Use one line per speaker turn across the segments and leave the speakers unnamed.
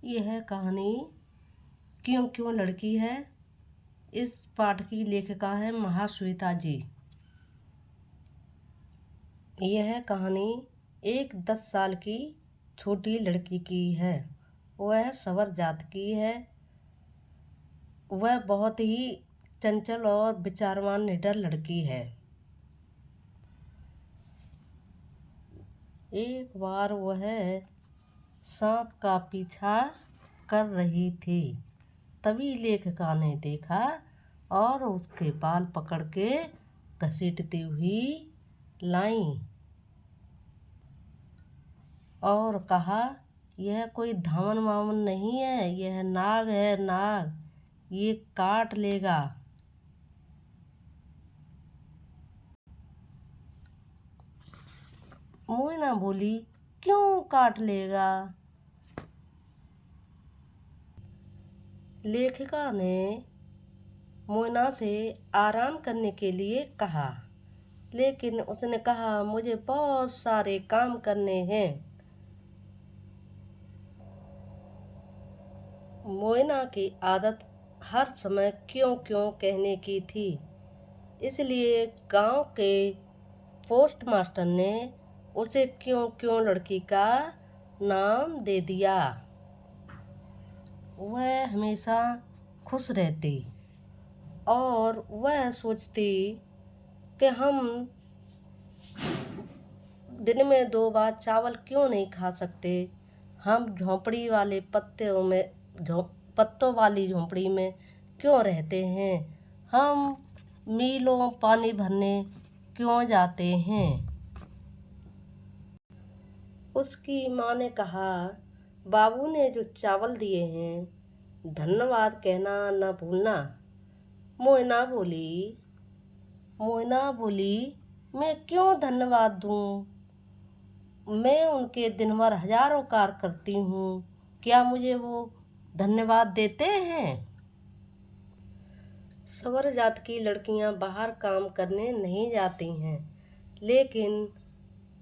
यह कहानी क्यों क्यों लड़की है। इस पाठ की लेखिका है महाश्वेता जी। यह कहानी एक 10 साल की छोटी लड़की की है। वह सवर जात की है। वह बहुत ही चंचल और विचारवान निडर लड़की है। एक बार वह सांप का पीछा कर रही थी। तभी लेखिका ने देखा और उसके बाल पकड़ के घसीटती हुई लाई और कहा, यह कोई धामन वामन नहीं है, यह नाग है, नाग, ये काट लेगा। मोइना बोली, क्यों काट लेगा? लेखिका ने मोइना से आराम करने के लिए कहा, लेकिन उसने कहा, मुझे बहुत सारे काम करने हैं। मोइना की आदत हर समय क्यों क्यों कहने की थी, इसलिए गांव के पोस्ट मास्टर ने उसे क्यों क्यों लड़की का नाम दे दिया। वह हमेशा खुश रहती और वह सोचती कि हम दिन में 2 बार चावल क्यों नहीं खा सकते। हम झोंपड़ी वाले पत्तों वाली झोंपड़ी में क्यों रहते हैं। हम मीलों पानी भरने क्यों जाते हैं। उसकी माँ ने कहा, बाबू ने जो चावल दिए हैं धन्यवाद कहना न भूलना। मोइना बोली, मैं क्यों धन्यवाद दूँ? मैं उनके दिन भर हजारों कार्य करती हूँ, क्या मुझे वो धन्यवाद देते हैं? सवर जात की लड़कियां बाहर काम करने नहीं जाती हैं, लेकिन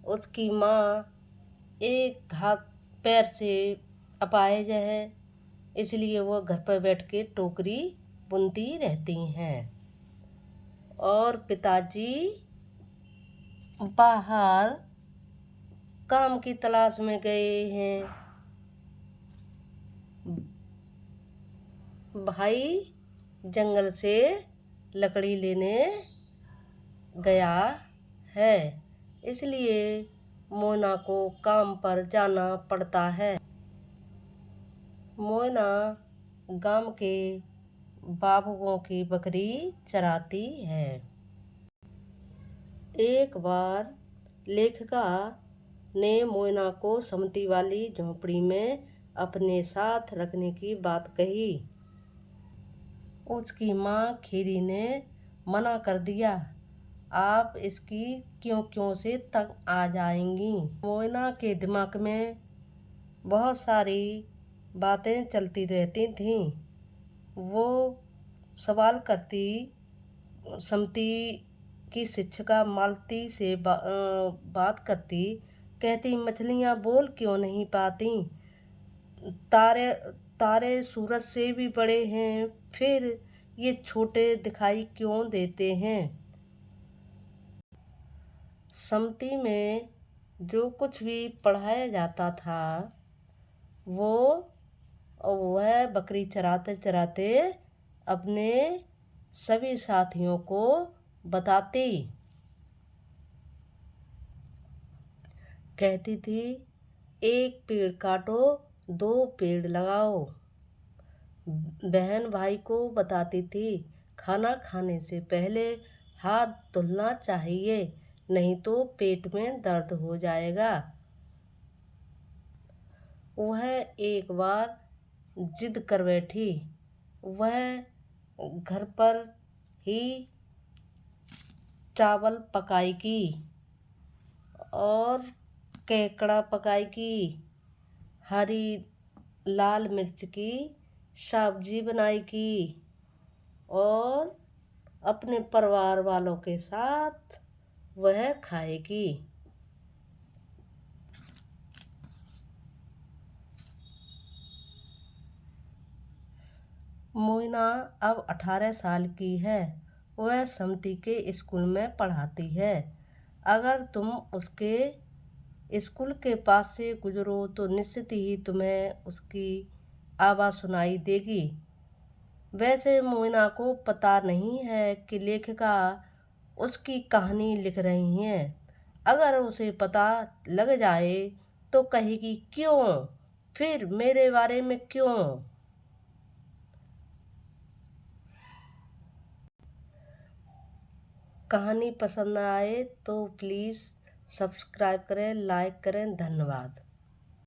उसकी माँ एक हाथ पैर से अपाहिज है, इसलिए वो घर पर बैठ के टोकरी बुनती रहती हैं और पिताजी बाहर काम की तलाश में गए हैं। भाई जंगल से लकड़ी लेने गया है, इसलिए मोइना को काम पर जाना पड़ता है। मोइना गांव के बाबुओं की बकरी चराती है। एक बार लेखिका ने मोइना को समती वाली झोंपड़ी में अपने साथ रखने की बात कही। उसकी माँ खीरी ने मना कर दिया, आप इसकी क्यों क्यों से तंग आ जाएंगी। मोइना के दिमाग में बहुत सारी बातें चलती रहती थीं। वो सवाल करती, समती की शिक्षिका मालती से बात करती, कहती, मछलियाँ बोल क्यों नहीं पाती? तारे सूरज से भी बड़े हैं, फिर ये छोटे दिखाई क्यों देते हैं? समती में जो कुछ भी पढ़ाया जाता था वह बकरी चराते चराते अपने सभी साथियों को बताती। कहती थी, एक पेड़ काटो 2 पेड़ लगाओ। बहन भाई को बताती थी, खाना खाने से पहले हाथ धुलना चाहिए, नहीं तो पेट में दर्द हो जाएगा। वह एक बार जिद कर बैठी। वह घर पर ही चावल पकाएगी और केकड़ा पकाएगी, हरी लाल मिर्च की सब्जी बनाएगी और अपने परिवार वालों के साथ वह खाएगी। मोइना अब 18 साल की है। वह समती के स्कूल में पढ़ाती है। अगर तुम उसके स्कूल के पास से गुजरो तो निश्चित ही तुम्हें उसकी आवाज़ सुनाई देगी। वैसे मोइना को पता नहीं है कि लेखिका उसकी कहानी लिख रही हैं। अगर उसे पता लग जाए तो कहेगी क्यों, फिर मेरे बारे में क्यों। कहानी पसंद आए तो प्लीज़ सब्सक्राइब करें, लाइक करें। धन्यवाद।